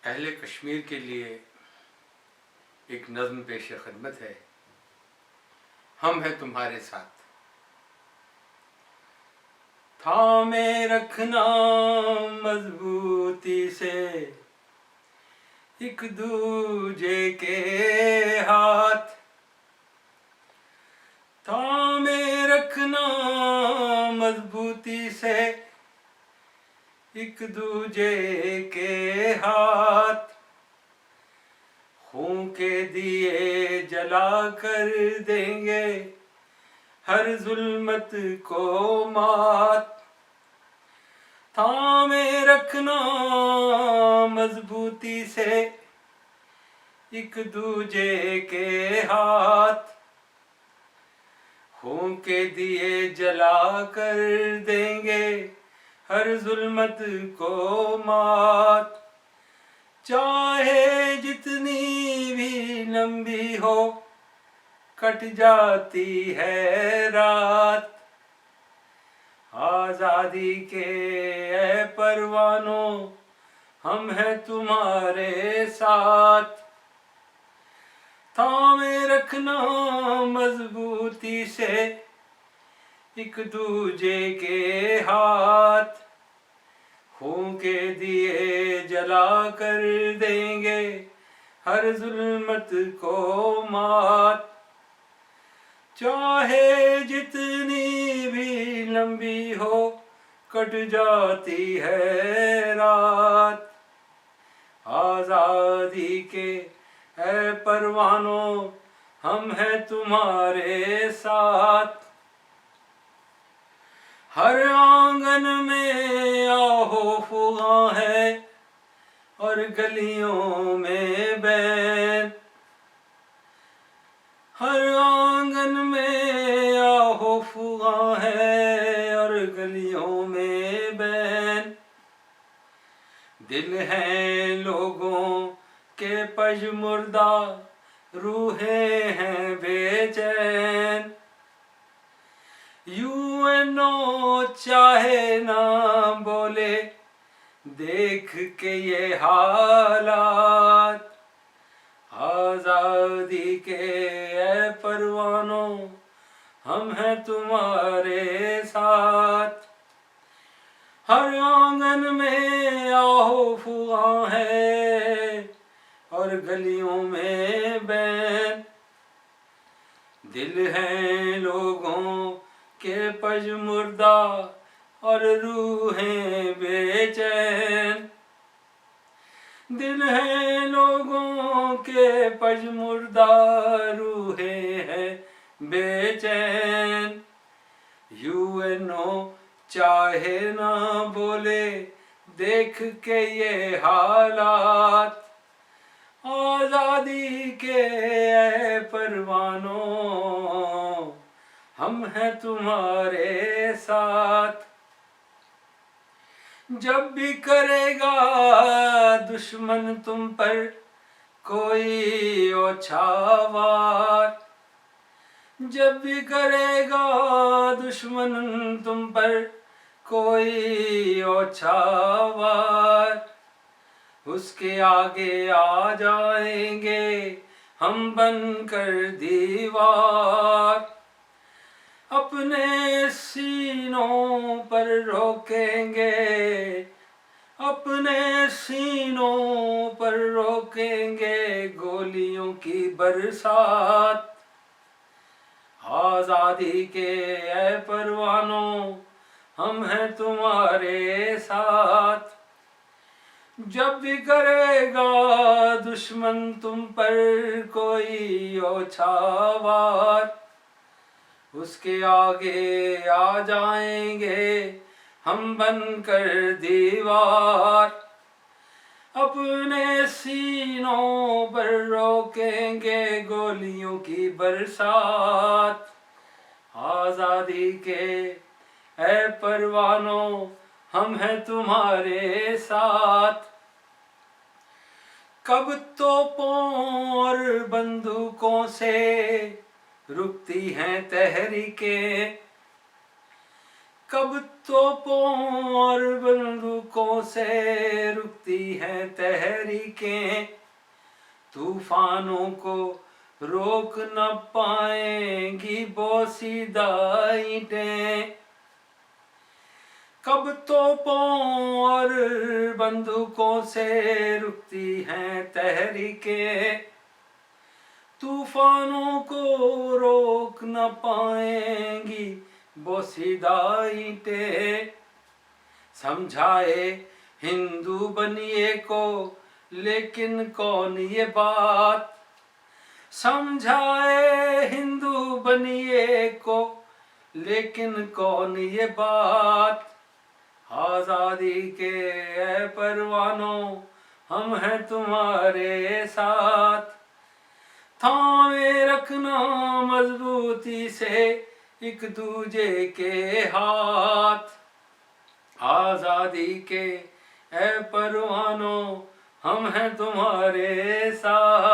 अहले कश्मीर के लिए एक नज़्म पेश खिदमत है। हम हैं तुम्हारे साथ। थामे रखना मजबूती से एक दूजे के हाथ, थामे रखना मजबूती से एक दूजे के हाथ, खून के दिए जला कर देंगे हर जुल्मत को मात। थामे रखना मजबूती से एक दूजे के हाथ, खून के दिए जला कर देंगे हर जुल्मत को मात। चाहे जितनी भी लंबी हो कट जाती है रात, आजादी के ऐ परवानों हम हैं तुम्हारे साथ। थामे रखना मजबूती से एक दूजे के हाथ, खून के दिए जला कर देंगे हर जुल्मत को मात। चाहे जितनी भी लंबी हो कट जाती है रात, आजादी के है परवानों हम हैं तुम्हारे साथ। हर आंगन में आहो फुगा है और गलियों में बैन, हर आंगन में आहो फुगा है और गलियों में बैन। दिल हैं लोगों के पजमुर्दा, रूहें हैं बेचैन। यूएनओ चाहे ना बोले देख के ये हालात, आजादी के ऐ परवानों हम हैं तुम्हारे साथ। हर आंगन में आहो फुआ है और गलियों में बैन। दिल हैं लोगों के पजमुर्दा और रूहें बेचैन। दिल हैं लोगों के पजमुर्दा, रूहें हैं बेचैन। यूएनओ चाहे ना बोले देख के ये हालात, आजादी के ऐ परवानों हम हैं तुम्हारे साथ। जब भी करेगा दुश्मन तुम पर कोई ओछा वार, जब भी करेगा दुश्मन तुम पर कोई ओछा वार, उसके आगे आ जाएंगे हम बनकर दीवार। अपने सीनों पर रोकेंगे, अपने सीनों पर रोकेंगे गोलियों की बरसात। आजादी के ऐ परवानों हम हैं तुम्हारे साथ। जब भी करेगा दुश्मन तुम पर कोई ओछा वार, उसके आगे आ जाएंगे हम बनकर दीवार। अपने सीनों पर रोकेंगे गोलियों की बरसात। आजादी के ऐ परवानों हम हैं तुम्हारे साथ। कब तोपों और बंदूकों से रुकती हैं तहरीकें, कब तोपों और बंदूकों से रुकती हैं तहरीकें, तूफानों को रोक न पाएंगी बोसीदा ईंटें। कब तोपों और बंदूकों से रुकती हैं तहरीकें, तूफानों को रोक न पाएंगी बोसीदा ईंटें। समझाए हिंदू बनिए को लेकिन कौन ये बात, समझाए हिंदू बनिए को लेकिन कौन ये बात। आजादी के ऐ परवानों हम हैं तुम्हारे साथ, थामे रखना मजबूती से एक दूजे के हाथ। आजादी के ऐ परवानों हम हैं तुम्हारे साथ।